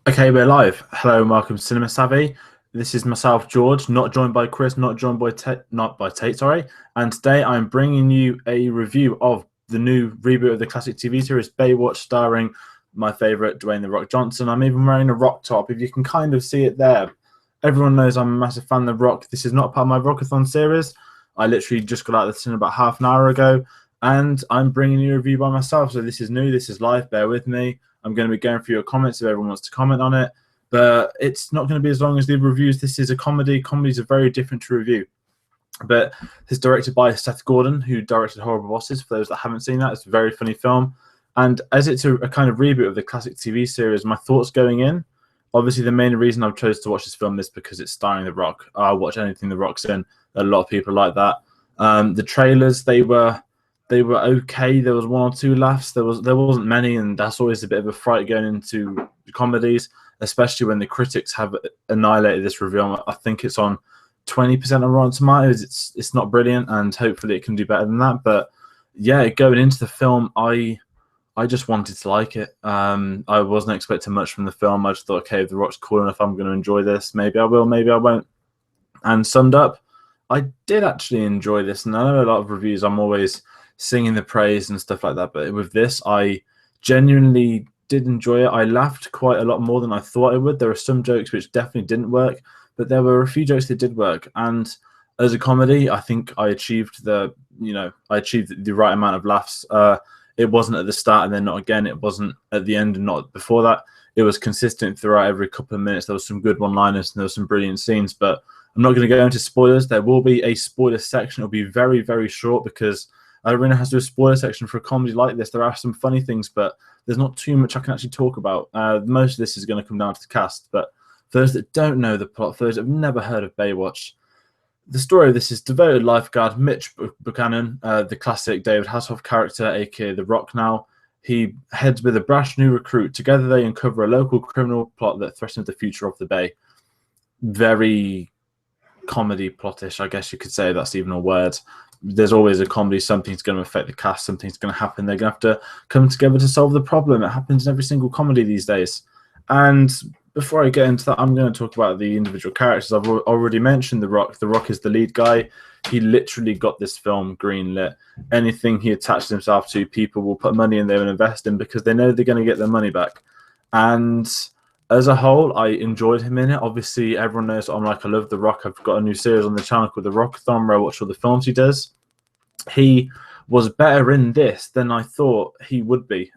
Okay, we're live. Hello and welcome to Cinema Savvy. This is myself, George, not joined by Chris, not joined by Tate, sorry. And today I'm bringing you a review of the new reboot of the classic TV series Baywatch, starring my favorite Dwayne The Rock Johnson. I'm even wearing a Rock top, if you can kind of see it there. Everyone knows I'm a massive fan of The Rock. This is not part of my Rockathon series. I literally just got out of the cinema about half an hour ago, and I'm bringing you a review by myself. So this is new, this is live, bear with me. I'm going to be going through your comments if everyone wants to comment on it, but it's not going to be as long as the reviews. This is a comedy. Comedies are very different to review. But it's directed by Seth Gordon, who directed Horrible Bosses. For those that haven't seen that, it's a very funny film. And as it's a kind of reboot of the classic TV series, my thoughts going in, obviously the main reason I've chosen to watch this film is because it's starring The Rock. I'll watch anything The Rock's in. A lot of people like that. The trailers, they were okay. There was one or two laughs. There wasn't many, and that's always a bit of a fright going into comedies, especially when the critics have annihilated this review. I think it's on 20% on Rotten Tomatoes. It's not brilliant, and hopefully it can do better than that. But yeah, going into the film, I just wanted to like it. I wasn't expecting much from the film. I just thought, okay, if The Rock's cool enough, I'm going to enjoy this. Maybe I will, maybe I won't. And summed up, I did actually enjoy this, and I know a lot of reviews I'm always singing the praise and stuff like that, but with this, I genuinely did enjoy it. I laughed quite a lot more than I thought I would. There were some jokes which definitely didn't work, but there were a few jokes that did work. And as a comedy, I think I achieved the right amount of laughs. It wasn't at the start and then not again. It wasn't at the end and not before that. It was consistent throughout every couple of minutes. There was some good one-liners and there was some brilliant scenes, but I'm not going to go into spoilers. There will be a spoiler section. It'll be very, very short because I really has to do a spoiler section for a comedy like this. There are some funny things, but there's not too much I can actually talk about. Most of this is going to come down to the cast, but for those that don't know the plot, for those that have never heard of Baywatch, the story of this is devoted lifeguard Mitch Buchanan, the classic David Hasselhoff character, aka The Rock now. He heads with a brash new recruit. Together they uncover a local criminal plot that threatens the future of the Bay. Very comedy plottish, I guess you could say. That's even a word. There's always a comedy. Something's going to affect the cast. Something's going to happen. They're going to have to come together to solve the problem. It happens in every single comedy these days. And before I get into that, I'm going to talk about the individual characters. I've already mentioned The Rock. The Rock is the lead guy. He literally got this film greenlit. Anything he attached himself to, people will put money in there and invest in because they know they're going to get their money back. And as a whole, I enjoyed him in it. Obviously, everyone knows I love The Rock. I've got a new series on the channel called The Rockathon where I watch all the films he does. He was better in this than I thought he would be.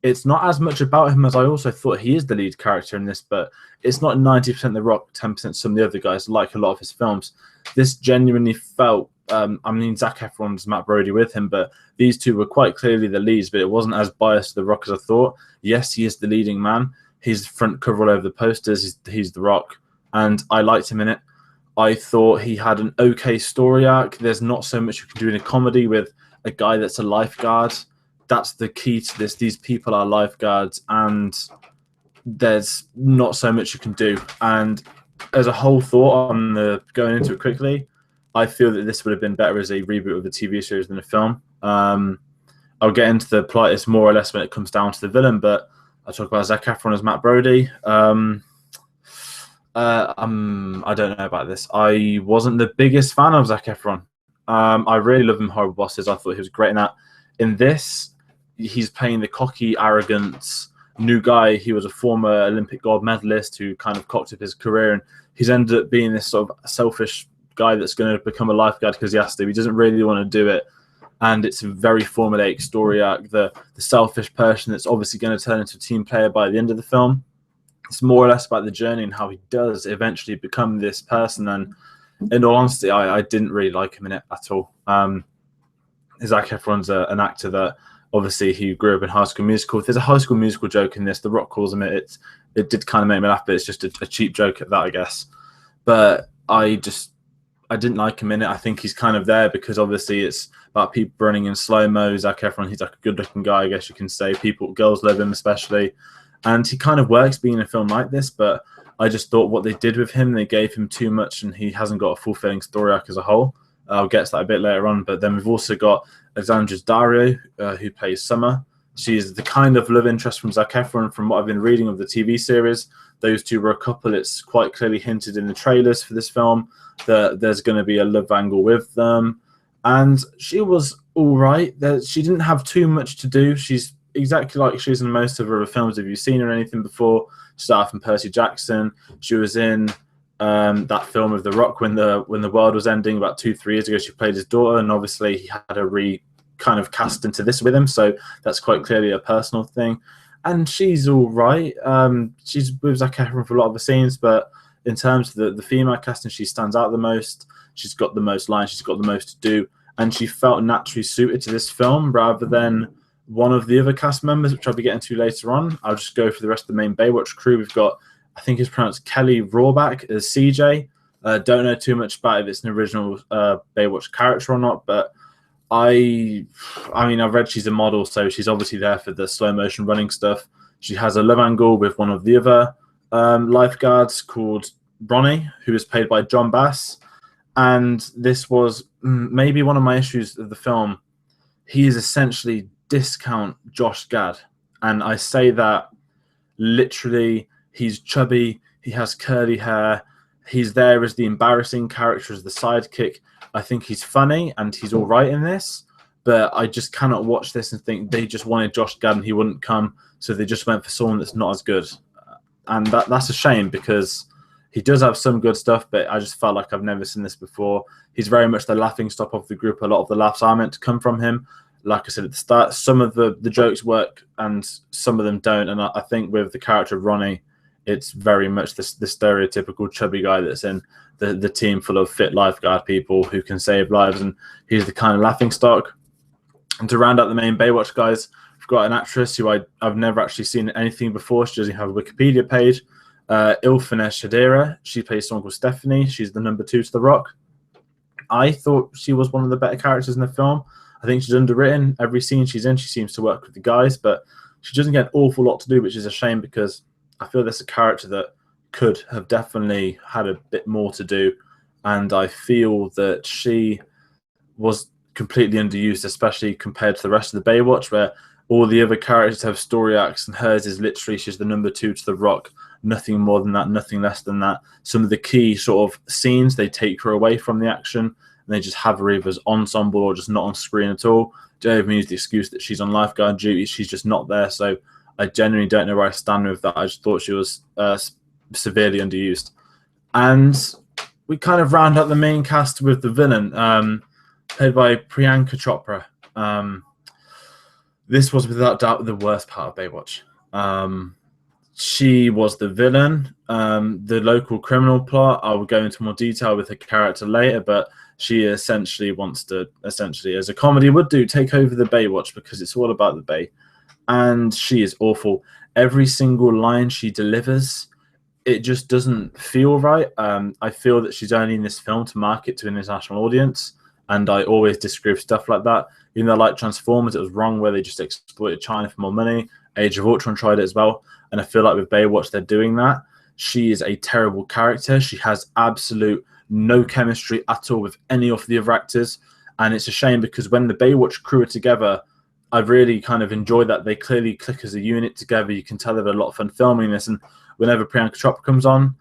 It's not as much about him as I also thought. He is the lead character in this, but it's not 90% The Rock, 10% some of the other guys, like a lot of his films. This genuinely felt, Zac Efron's Matt Brody with him, but these two were quite clearly the leads, but it wasn't as biased to The Rock as I thought. Yes, he is the leading man. He's the front cover all over the posters. He's The Rock, and I liked him in it. I thought he had an okay story arc. There's not so much you can do in a comedy with a guy that's a lifeguard. That's the key to this. These people are lifeguards, and there's not so much you can do. And as a whole thought, going into it quickly, I feel that this would have been better as a reboot of the TV series than a film. I'll get into the plot. It's more or less when it comes down to the villain, but I'll talk about Zac Efron as Matt Brody. I don't know about this. I wasn't the biggest fan of Zac Efron. I really love him in Horrible Bosses. I thought he was great in that. In this, he's playing the cocky, arrogant new guy. He was a former Olympic gold medalist who kind of cocked up his career, and he's ended up being this sort of selfish guy that's going to become a lifeguard because he has to. He doesn't really want to do it. And it's a very formulaic story arc. The selfish person that's obviously going to turn into a team player by the end of the film. It's more or less about the journey and how he does eventually become this person. And in all honesty, I didn't really like him in it at all. Zac Efron's an actor that obviously he grew up in High School Musical. If there's a High School Musical joke in this, The Rock calls him it. It did kind of make me laugh, but it's just a cheap joke at that, I guess. But I didn't like him in it. I think he's kind of there because obviously it's about people running in slow-mo. Zac Efron, he's like a good-looking guy, I guess you can say. Girls love him especially. And he kind of works being in a film like this, but I just thought what they did with him, they gave him too much and he hasn't got a fulfilling story arc as a whole. I'll get to that a bit later on. But then we've also got Alexandra Dario, who plays Summer. She's the kind of love interest from Zac Efron. From what I've been reading of the TV series, those two were a couple. It's quite clearly hinted in the trailers for this film that there's going to be a love angle with them. And she was all right. She didn't have too much to do. She's exactly like she is in most of her films. Have you seen her in anything before? She started off in Percy Jackson. She was in that film of The Rock when the world was ending about 2-3 years ago. She played his daughter, and obviously he had a kind of cast into this with him, so that's quite clearly a personal thing. And she's all right. She's with Zac Efron for a lot of the scenes, but in terms of the female casting, she stands out the most. She's got the most lines. She's got the most to do, and she felt naturally suited to this film rather than one of the other cast members, which I'll be getting to later on. I'll just go for the rest of the main Baywatch crew. We've got, I think it's pronounced Kelly Rohrbach as CJ. Don't know too much about if it's an original Baywatch character or not, but I mean, I've read she's a model, so she's obviously there for the slow motion running stuff. She has a love angle with one of the other lifeguards called Ronnie, who is played by John Bass. And this was maybe one of my issues of the film. He is essentially discount Josh Gad. And I say that literally. He's chubby. He has curly hair. He's there as the embarrassing character, as the sidekick. I think he's funny and he's all right in this, but I just cannot watch this and think they just wanted Josh Gad and he wouldn't come, so they just went for someone that's not as good. And that's a shame because he does have some good stuff, but I just felt like I've never seen this before. He's very much the laughing stock of the group. A lot of the laughs are meant to come from him. Like I said at the start, some of the jokes work and some of them don't. And I think with the character of Ronnie, it's very much the stereotypical chubby guy that's in the team full of fit lifeguard people who can save lives, and he's the kind of laughing stock. And to round out the main Baywatch guys, we've got an actress who I've never actually seen anything before. She doesn't have a Wikipedia page. Ilfina Shadira. She plays someone called Stephanie. She's the number 2 to The Rock. I thought she was one of the better characters in the film. I think she's underwritten. Every scene she's in, she seems to work with the guys, but she doesn't get an awful lot to do, which is a shame because I feel there's a character that could have definitely had a bit more to do, and I feel that she was completely underused, especially compared to the rest of the Baywatch, where all the other characters have story arcs, and hers is literally she's the number 2 to The Rock. Nothing more than that, nothing less than that. Some of the key sort of scenes, they take her away from the action, and they just have her either as ensemble or just not on screen at all. Don't even use the excuse that she's on lifeguard duty. She's just not there, so I genuinely don't know where I stand with that. I just thought she was severely underused. And we kind of round up the main cast with the villain, played by Priyanka Chopra. This was without doubt the worst part of Baywatch. She was the villain. The local criminal plot, I will go into more detail with her character later, but she essentially wants to, as a comedy would do, take over the Baywatch because it's all about the Bay. And she is awful. Every single line she delivers, it just doesn't feel right. I feel that she's only in this film to market to an international audience, and I always disagree with stuff like that. Even though, like Transformers, it was wrong where they just exploited China for more money. Age of Ultron tried it as well, and I feel like with Baywatch they're doing that. She is a terrible character. She has absolute no chemistry at all with any of the other actors, and it's a shame because when the Baywatch crew are together, I've really kind of enjoyed that. They clearly click as a unit together. You can tell they've had a lot of fun filming this, and whenever Priyanka Chopra comes on,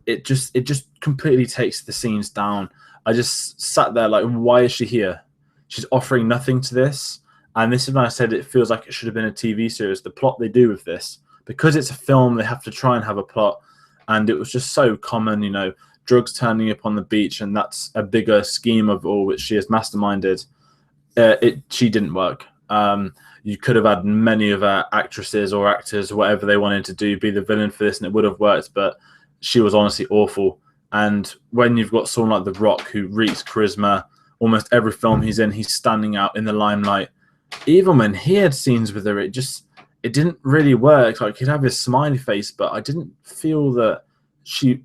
it just completely takes the scenes down. I just sat there like, why is she here? She's offering nothing to this, and this is when I said it feels like it should have been a TV series. The plot they do with this, because it's a film, they have to try and have a plot, and it was just so common, you know, drugs turning up on the beach, and that's a bigger scheme of all which she has masterminded. She didn't work. You could have had many of our actresses or actors, whatever they wanted to do, be the villain for this, and it would have worked, but she was honestly awful. And when you've got someone like The Rock who reeks charisma, almost every film he's in, he's standing out in the limelight. Even when he had scenes with her, it didn't really work. Like, he'd have his smiley face, but I didn't feel that she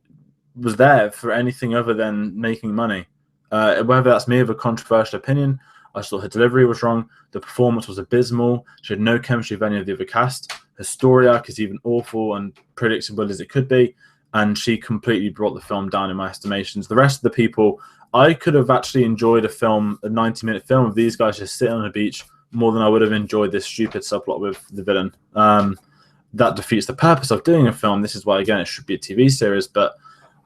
was there for anything other than making money. Whether that's me of a controversial opinion, I just thought her delivery was wrong. The performance was abysmal. She had no chemistry with any of the other cast. Her story arc is even awful and predictable as it could be, and she completely brought the film down in my estimations. The rest of the people, I could have actually enjoyed a 90-minute film of these guys just sitting on a beach, more than I would have enjoyed this stupid subplot with the villain. That defeats the purpose of doing a film. This is why, again, it should be a TV series. But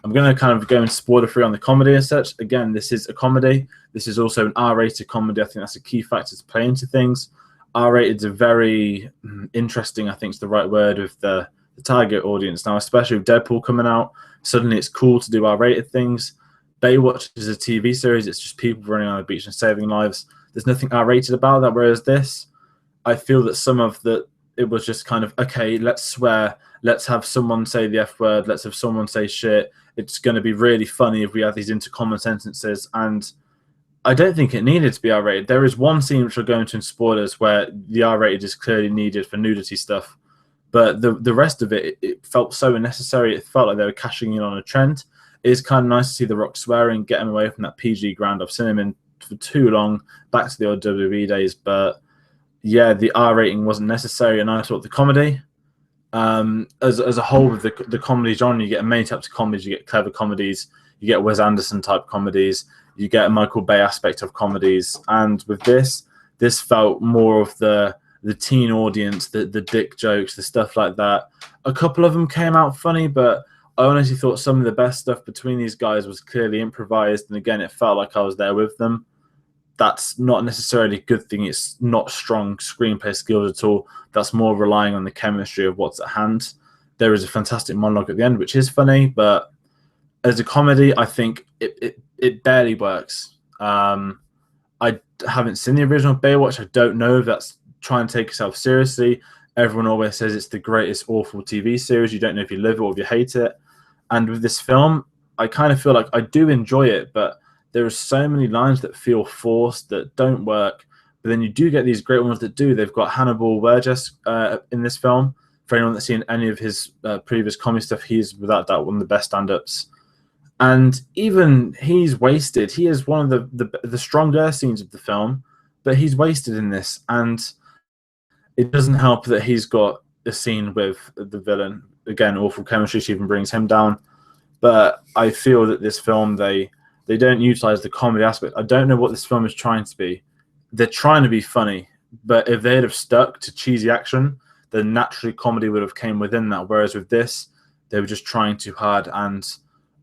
I'm going to kind of go in spoiler-free on the comedy as such. Again, this is a comedy. This is also an R-rated comedy. I think that's a key factor to play into things. R-rated is a very interesting, I think is the right word, with the target audience now, especially with Deadpool coming out. Suddenly it's cool to do R-rated things. Baywatch is a TV series. It's just people running on the beach and saving lives. There's nothing R-rated about that, whereas this, I feel that some of it was just kind of, okay, let's swear, let's have someone say the F word, let's have someone say shit. It's going to be really funny if we have these intercommon sentences, and I don't think it needed to be R-rated. There is one scene which I'll go into in spoilers where the R-rated is clearly needed for nudity stuff, but the rest of it felt so unnecessary. It felt like they were cashing in on a trend. It is kind of nice to see The Rock swearing, get him away from that PG ground. I've seen him in for too long, back to the old WWE days, but yeah, the R rating wasn't necessary, and I thought the comedy, as a whole, with the comedy genre, you get many types of comedies. You get clever comedies, you get Wes Anderson type comedies, you get a Michael Bay aspect of comedies, and with this felt more of the teen audience, the dick jokes, the stuff like that. A couple of them came out funny, but I honestly thought some of the best stuff between these guys was clearly improvised, and again, it felt like I was there with them. That's not necessarily a good thing. It's not strong screenplay skills at all. That's more relying on the chemistry of what's at hand. There is a fantastic monologue at the end, which is funny, but as a comedy, I think it barely works. I haven't seen the original Baywatch. I don't know if that's trying to take itself seriously. Everyone always says it's the greatest awful TV series. You don't know if you love it or if you hate it. And with this film, I kind of feel like I do enjoy it, but there are so many lines that feel forced, that don't work. But then you do get these great ones that do. They've got Hannibal Burgess in this film. For anyone that's seen any of his previous comedy stuff, he's without doubt one of the best stand-ups. And even he's wasted. He is one of the stronger scenes of the film, but he's wasted in this. And it doesn't help that he's got a scene with the villain. Again, awful chemistry. She even brings him down. But I feel that this film, they don't utilize the comedy aspect. I don't know what this film is trying to be. They're trying to be funny, but if they'd have stuck to cheesy action, then naturally comedy would have came within that. Whereas with this, they were just trying too hard, and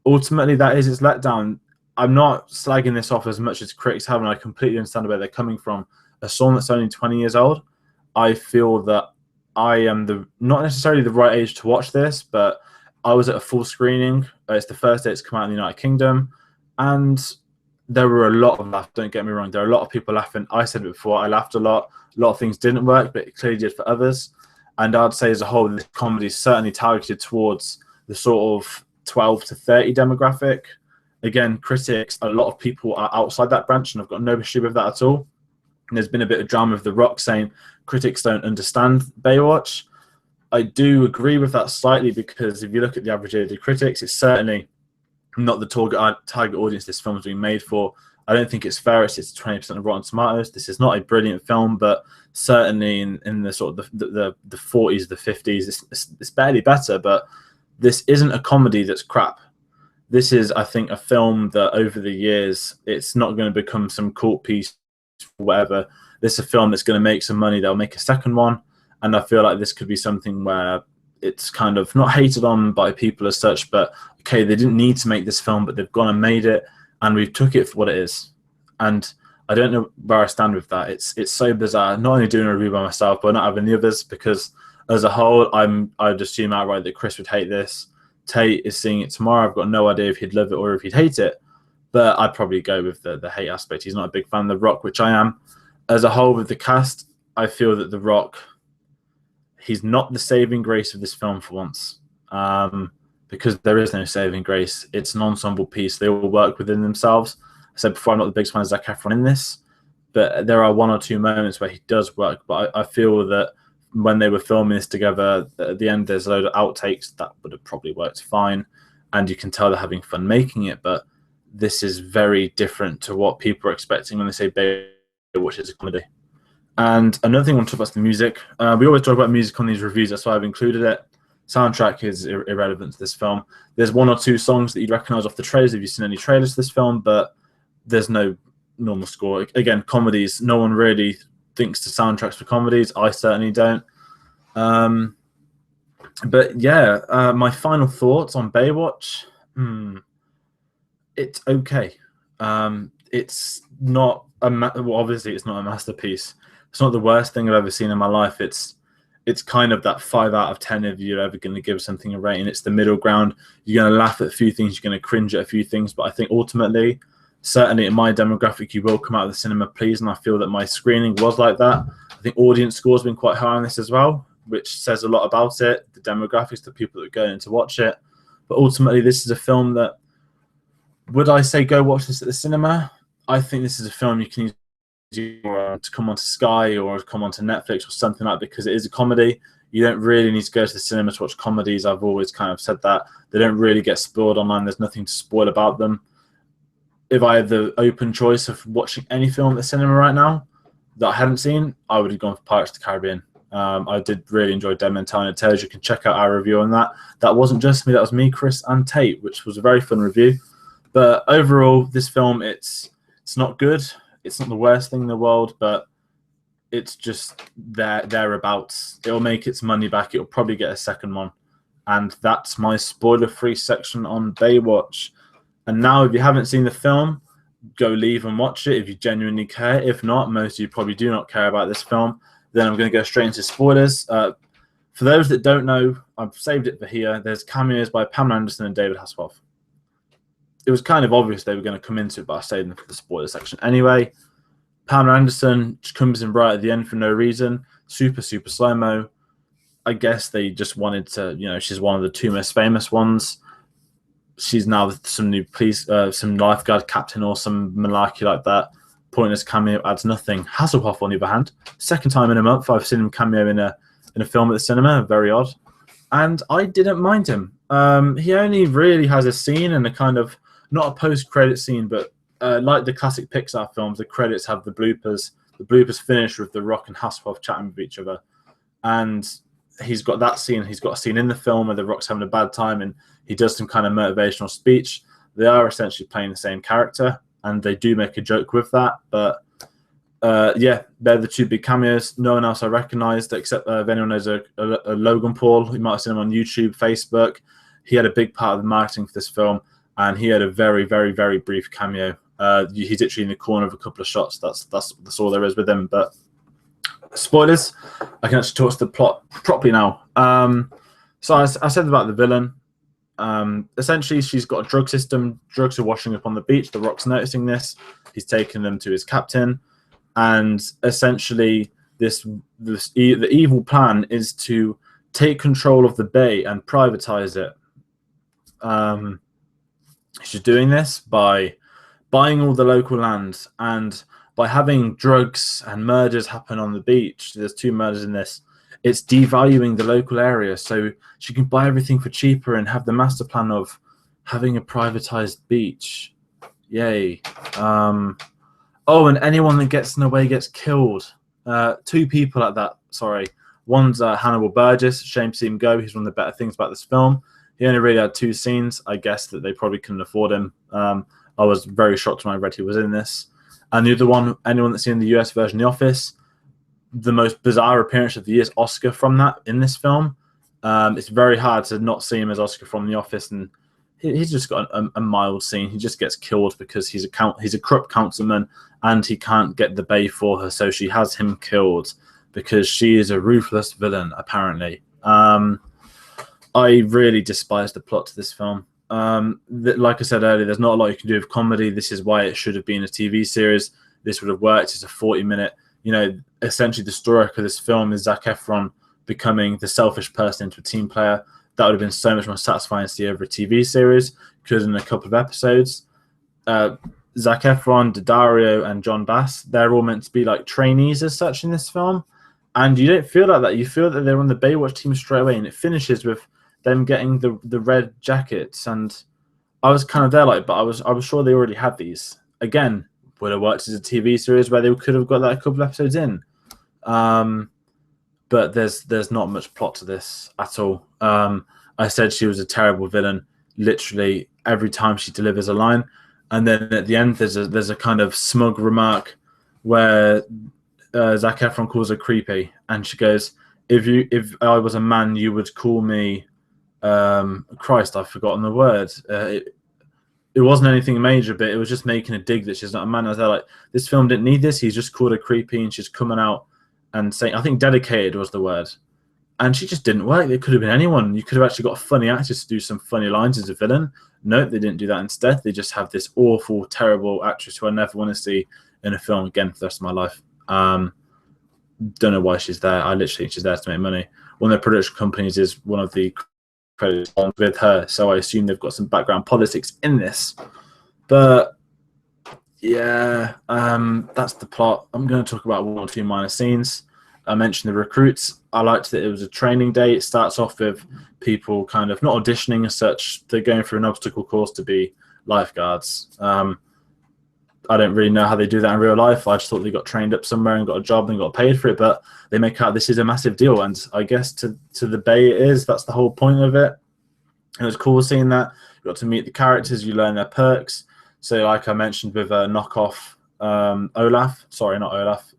ultimately that is its letdown. I'm not slagging this off as much as critics have, and I completely understand where they're coming from. A song that's only 20 years old, I feel that I am not necessarily the right age to watch this, but I was at a full screening. It's the first day it's come out in the United Kingdom. And there were a lot of laughs, don't get me wrong. There are a lot of people laughing. I said it before, I laughed a lot. A lot of things didn't work, but it clearly did for others. And I'd say as a whole, this comedy is certainly targeted towards the sort of 12 to 30 demographic. Again, critics, a lot of people are outside that branch, and I've got no issue with that at all. And there's been a bit of drama with The Rock saying critics don't understand Baywatch. I do agree with that slightly, because if you look at the average age of the critics, it's certainly not the target audience this film is being made for. I don't think it's fair. It's 20% of Rotten Tomatoes. This is not a brilliant film, but certainly in the sort of the 40s, the 50s, it's barely better. But this isn't a comedy that's crap. This is, I think, a film that over the years, it's not going to become some cult piece or whatever. This is a film that's going to make some money. They'll make a second one. And I feel like this could be something where it's kind of not hated on by people as such, but okay, they didn't need to make this film, but they've gone and made it, and we've took it for what it is. And I don't know where I stand with that. It's so bizarre. Not only doing a review by myself, but not having the others, because as a whole, I'd assume outright that Chris would hate this. Tate is seeing it tomorrow. I've got no idea if he'd love it or if he'd hate it, but I'd probably go with the hate aspect. He's not a big fan of The Rock, which I am. As a whole, with the cast, I feel that The Rock, he's not the saving grace of this film for once, because there is no saving grace. It's an ensemble piece. They all work within themselves. I said before, I'm not the biggest fan of Zac Efron in this, but there are one or two moments where he does work. But I feel that when they were filming this together, at the end there's a load of outtakes that would have probably worked fine, and you can tell they're having fun making it. But this is very different to what people are expecting when they say Baywatch is a comedy. And another thing I want to talk about is the music. We always talk about music on these reviews, that's why I've included it. Soundtrack is irrelevant to this film. There's one or two songs that you'd recognise off the trailers if you've seen any trailers to this film, but there's no normal score. Again, comedies, no one really thinks to soundtracks for comedies. I certainly don't. But yeah, my final thoughts on Baywatch. It's okay. It's not well, obviously it's not a masterpiece. It's not the worst thing I've ever seen in my life. It's kind of that 5 out of 10 if you're ever going to give something a rating. It's the middle ground. You're going to laugh at a few things. You're going to cringe at a few things. But I think ultimately, certainly in my demographic, you will come out of the cinema pleased. And I feel that my screening was like that. I think audience scores have been quite high on this as well, which says a lot about it, the demographics, the people that are going to watch it. But ultimately, this is a film that, would I say go watch this at the cinema? I think this is a film you can use to come onto Sky or come onto Netflix or something like that, because it is a comedy. You don't really need to go to the cinema to watch comedies. I've always kind of said that. They don't really get spoiled online. There's nothing to spoil about them. If I had the open choice of watching any film at the cinema right now that I hadn't seen, I would have gone for Pirates of the Caribbean. I did really enjoy Dead Men Telling Tales. You can check out our review on that. That wasn't just me. That was me, Chris, and Tate, which was a very fun review. But overall, this film, it's not good. It's not the worst thing in the world, but it's just thereabouts. It'll make its money back. It'll probably get a second one. And that's my spoiler-free section on Baywatch. And now, if you haven't seen the film, go leave and watch it if you genuinely care. If not, most of you probably do not care about this film. Then I'm going to go straight into spoilers. For those that don't know, I've saved it for here. There's cameos by Pamela Anderson and David Hasselhoff. It was kind of obvious they were going to come into it, but I saved them for the spoiler section anyway. Pamela Anderson comes in right at the end for no reason. Super slow-mo. I guess they just wanted to, she's one of the 2 most famous ones. She's now some new some lifeguard captain or some malarkey like that. Pointless cameo, adds nothing. Hasselhoff, on the other hand, second time in a month I've seen him cameo in a film at the cinema. Very odd. And I didn't mind him. He only really has a scene and a kind of, not a post-credit scene, but like the classic Pixar films, the credits have the bloopers. The bloopers finish with The Rock and Hasselhoff chatting with each other. And he's got that scene. He's got a scene in the film where The Rock's having a bad time and he does some kind of motivational speech. They are essentially playing the same character, and they do make a joke with that. But yeah, they're the 2 big cameos. No one else I recognized, except if anyone knows a Logan Paul. You might have seen him on YouTube, Facebook. He had a big part of the marketing for this film, and he had a very brief cameo. He's literally in the corner of a couple of shots. That's all there is with him. But spoilers, I can actually talk to the plot properly now. So I said about the villain. Essentially, she's got a drug system. Drugs are washing up on the beach. The Rock's noticing this. He's taking them to his captain, and essentially, the evil plan is to take control of the bay and privatize it. She's doing this by buying all the local land and by having drugs and murders happen on the beach. There's 2 murders in this. It's devaluing the local area, so she can buy everything for cheaper and have the master plan of having a privatized beach. Yay. Oh, and anyone that gets in the way gets killed. 2 people at that, sorry. One's Hannibal Burgess. Shame to see him go. He's one of the better things about this film. He only really had 2 scenes. I guess that they probably couldn't afford him. I was very shocked when I read he was in this. And the other one, anyone that's seen the US version of The Office, the most bizarre appearance of the year is Oscar from that in this film. It's very hard to not see him as Oscar from The Office, and he's just got a mild scene. He just gets killed because he's a corrupt councilman and he can't get the bay for her, so she has him killed because she is a ruthless villain, apparently. I really despise the plot to this film. Like I said earlier, there's not a lot you can do with comedy. This is why it should have been a TV series. This would have worked. It's a 40-minute, essentially the story arc of this film is Zac Efron becoming the selfish person into a team player. That would have been so much more satisfying to see over a TV series, because in a couple of episodes, Zac Efron, Daddario, and John Bass, they're all meant to be like trainees as such in this film. And you don't feel like that. You feel that they're on the Baywatch team straight away, and it finishes with them getting the red jackets. And I was kind of there, but I was sure they already had these. Again, would have worked as a TV series where they could have got that a couple of episodes in. But there's not much plot to this at all. I said she was a terrible villain literally every time she delivers a line, and then at the end there's a kind of smug remark where Zac Efron calls her creepy, and she goes, "If I was a man, you would call me." Christ, I've forgotten the word. It wasn't anything major, but it was just making a dig that she's not a man. I was there like, this film didn't need this. He's just called her creepy, and she's coming out and saying, I think dedicated was the word. And she just didn't work. It could have been anyone. You could have actually got a funny actor to do some funny lines as a villain. Nope, they didn't do that. Instead, they just have this awful, terrible actress who I never want to see in a film again for the rest of my life. Don't know why she's there. I literally think she's there to make money. One of the production companies is one of the credits with her, so I assume they've got some background politics in this. But yeah, that's the plot. I'm going to talk about one or two minor scenes. I mentioned the recruits. I liked that it was a training day. It starts off with people kind of not auditioning as such. They're going through an obstacle course to be lifeguards. I don't really know how they do that in real life. I just thought they got trained up somewhere and got a job and got paid for it, but they make out this is a massive deal. And I guess to the Bay it is. That's the whole point of it. It was cool seeing that. You got to meet the characters. You learn their perks. So like I mentioned with knockoff Olaf. Sorry, not Olaf.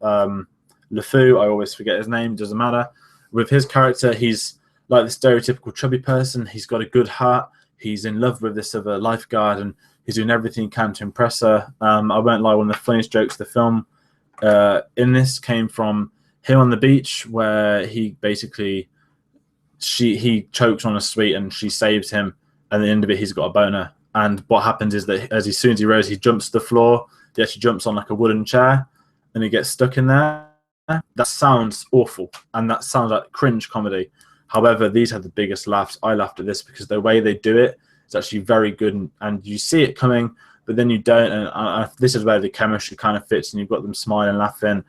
LeFou. I always forget his name. Doesn't matter. With his character, he's like the stereotypical chubby person. He's got a good heart. He's in love with this other lifeguard, and he's doing everything he can to impress her. I won't lie, one of the funniest jokes of the film in this came from him on the beach, where he basically he chokes on a sweet and she saves him, and at the end of it he's got a boner. And what happens is that as soon as he rose, he jumps to the floor. He actually jumps on like a wooden chair and he gets stuck in there. That sounds awful, and that sounds like cringe comedy. However, these had the biggest laughs. I laughed at this because the way they do it is actually very good, and you see it coming, but then you don't. And this is where the chemistry kind of fits, and you've got them smiling, laughing.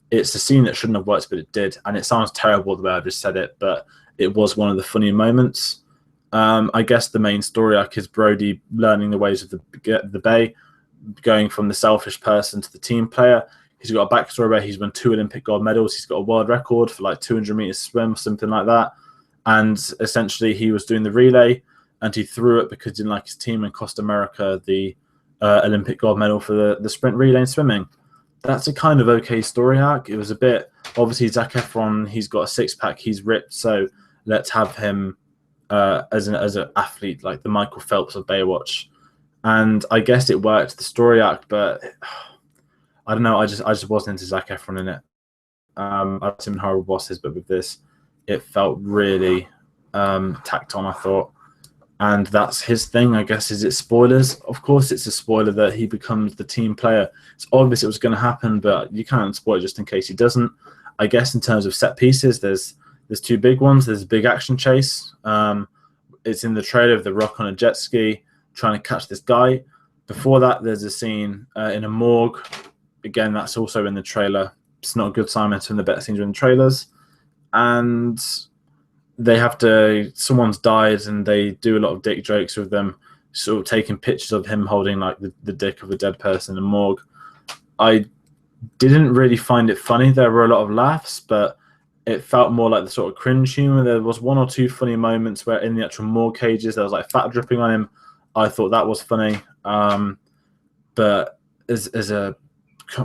It's a scene that shouldn't have worked, but it did. And it sounds terrible the way I just said it, but it was one of the funny moments. I guess the main story arc is Brody learning the ways of the Bay, going from the selfish person to the team player. He's got a backstory where he's won 2 Olympic gold medals. He's got a world record for like 200 meters swim, something like that. And essentially he was doing the relay and he threw it because he didn't like his team and cost America the Olympic gold medal for the sprint relay and swimming. That's a kind of okay story arc. It was a bit, obviously Zac Efron, he's got a six-pack, he's ripped, so let's have him as an athlete, like the Michael Phelps of Baywatch. And I guess it worked, the story arc, but I don't know, I just wasn't into Zac Efron in it. I've seen horrible bosses, but with this, it felt really tacked on, I thought. And that's his thing, I guess. Is it spoilers? Of course it's a spoiler that he becomes the team player. It's obvious it was going to happen, but you can't spoil it just in case he doesn't. I guess in terms of set pieces, there's 2 big ones. There's a big action chase. It's in the trailer of The Rock on a jet ski trying to catch this guy. Before that, there's a scene in a morgue. Again, that's also in the trailer. It's not a good sign. Some of the better scenes are in the trailers. And they have to, someone's died and they do a lot of dick jokes with them, sort of taking pictures of him holding like the dick of a dead person in a morgue. I didn't really find it funny. There were a lot of laughs, but it felt more like the sort of cringe humor. There was 1 or 2 funny moments where in the actual morgue cages, there was like fat dripping on him. I thought that was funny. But as a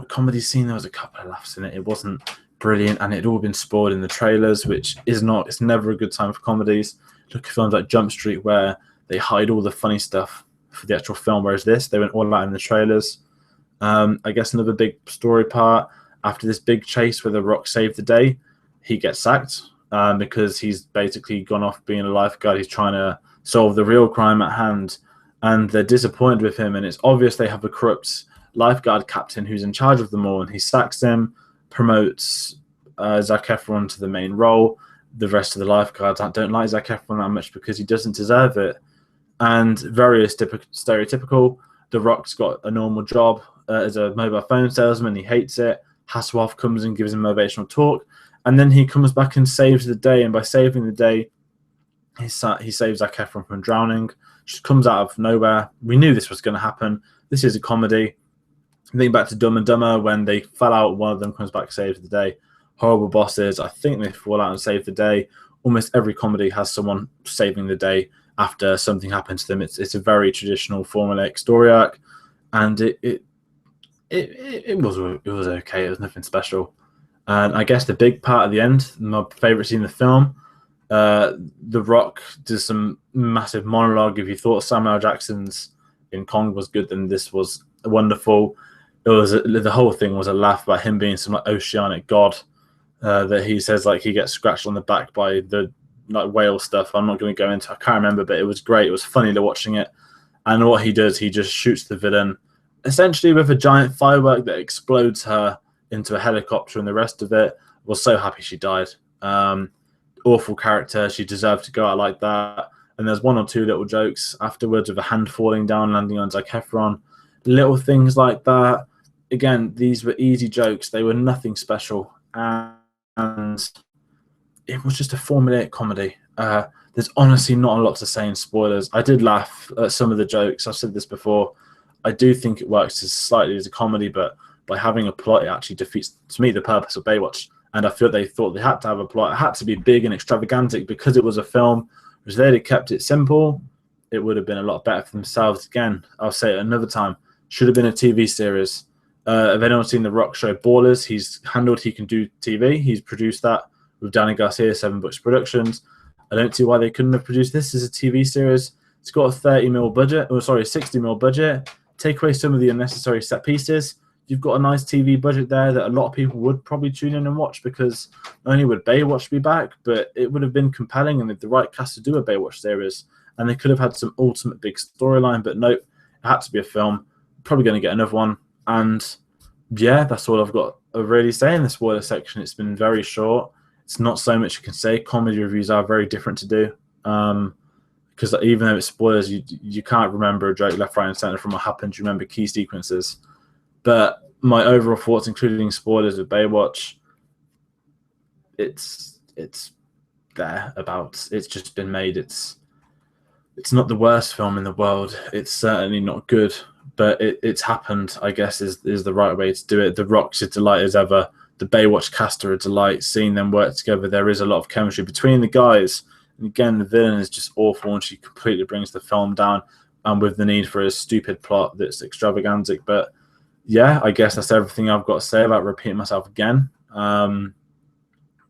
comedy scene, there was a couple of laughs in it. It wasn't brilliant, and it had all been spoiled in the trailers, which is not, it's never a good time for comedies. Look at films like Jump Street where they hide all the funny stuff for the actual film, whereas this, they went all out in the trailers. I guess another big story part, after this big chase where The Rock saved the day, he gets sacked because he's basically gone off being a lifeguard. He's trying to solve the real crime at hand, and they're disappointed with him, and it's obvious they have a corrupt lifeguard captain who's in charge of them all, and he sacks him, promotes Zac Efron to the main role. The rest of the lifeguards don't like Zac Efron that much because he doesn't deserve it. And very stereotypical, The Rock's got a normal job as a mobile phone salesman. He hates it. Hasselhoff comes and gives him motivational talk, and then he comes back and saves the day. And by saving the day, he saves Zac Efron from drowning. Just comes out of nowhere. We knew this was going to happen. This is a comedy. Think back to Dumb and Dumber when they fell out. One of them comes back, saves the day. Horrible bosses. I think they fall out and save the day. Almost every comedy has someone saving the day after something happens to them. It's a very traditional formulaic story arc, and it was okay. It was nothing special. And I guess the big part at the end, my favorite scene in the film, The Rock does some massive monologue. If you thought Samuel L. Jackson's in Kong was good, then this was wonderful. It was the whole thing was a laugh about him being some like oceanic god. That he says like he gets scratched on the back by the like whale stuff. I'm not going to go into. I can't remember, but it was great. It was funny to watching it. And what he does, he just shoots the villain essentially with a giant firework that explodes her into a helicopter, and the rest of it. Was so happy she died. Awful character. She deserved to go out like that. And there's one or two little jokes afterwards of a hand falling down, landing on Zac Efron. Little things like that. Again, these were easy jokes. They were nothing special. And it was just a formulaic comedy. There's honestly not a lot to say in spoilers. I did laugh at some of the jokes. I've said this before. I do think it works as slightly as a comedy, but by having a plot, it actually defeats, to me, the purpose of Baywatch. And I feel they thought they had to have a plot. It had to be big and extravagantic because it was a film. If they'd have kept it simple, it would have been a lot better for themselves. Again, I'll say it another time. Should have been a TV series. If anyone's seen the Rock show Ballers, he's handled He Can Do TV. He's produced that with Danny Garcia, 7 Books Productions. I don't see why they couldn't have produced this as a TV series. It's got a 60 mil budget. Take away some of the unnecessary set pieces. You've got a nice TV budget there that a lot of people would probably tune in and watch, because not only would Baywatch be back, but it would have been compelling and the right cast to do a Baywatch series. And they could have had some ultimate big storyline, but nope, it had to be a film. Probably going to get another one. And yeah, that's all I've got to really say in the spoiler section. It's been very short. It's not so much you can say. Comedy reviews are very different to do. Because even though it's spoilers, you can't remember a joke left, right, and center from what happened. You remember key sequences. But my overall thoughts, including spoilers of Baywatch, it's there about. It's just been made. It's not the worst film in the world. It's certainly not good, but it's happened, I guess, is the right way to do it. The Rock's a delight as ever. The Baywatch cast are a delight. Seeing them work together, there is a lot of chemistry between the guys. And again, the villain is just awful, and she completely brings the film down, and with the need for a stupid plot that's extravagantic. But yeah, I guess that's everything I've got to say about repeating myself again.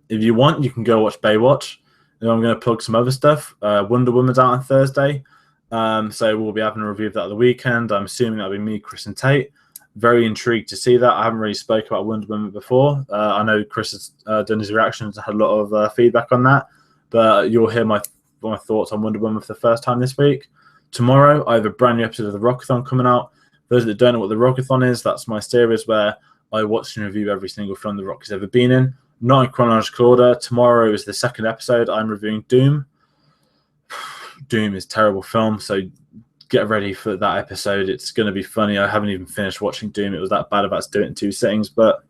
If you want, you can go watch Baywatch. And I'm going to plug some other stuff. Wonder Woman's out on Thursday. So we'll be having a review of that at the weekend. I'm assuming that'll be me, Chris, and Tate. Very intrigued to see that. I haven't really spoke about Wonder Woman before. I know Chris has done his reactions and had a lot of feedback on that. But you'll hear my thoughts on Wonder Woman for the first time this week. Tomorrow, I have a brand new episode of the Rockathon coming out. For those that don't know what the Rockathon is, that's my series where I watch and review every single film The Rock has ever been in. Not in chronological order. Tomorrow is the second episode. I'm reviewing Doom. Doom is a terrible film, so get ready for that episode. It's going to be funny. I haven't even finished watching Doom. It was that bad about to do it in 2 sittings. But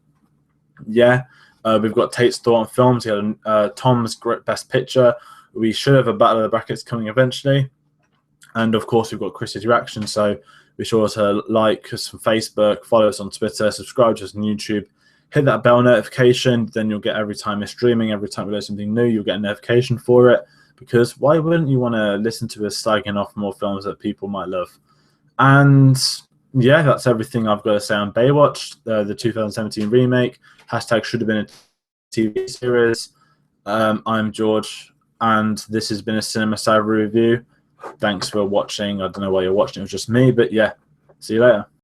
yeah, we've got Tate's thought on films. He had Tom's best picture. We should have a Battle of the Brackets coming eventually. And of course, we've got Chris's reaction. So be sure to like us on Facebook, follow us on Twitter, subscribe to us on YouTube. Hit that bell notification, then you'll get every time we're streaming, every time we do something new, you'll get a notification for it. Because why wouldn't you want to listen to us slagging off more films that people might love? And yeah, that's everything I've got to say on Baywatch, the 2017 remake. Hashtag should have been a TV series. I'm George, and this has been a Cinema Savvy review. Thanks for watching. I don't know why you're watching. It was just me, but yeah, see you later.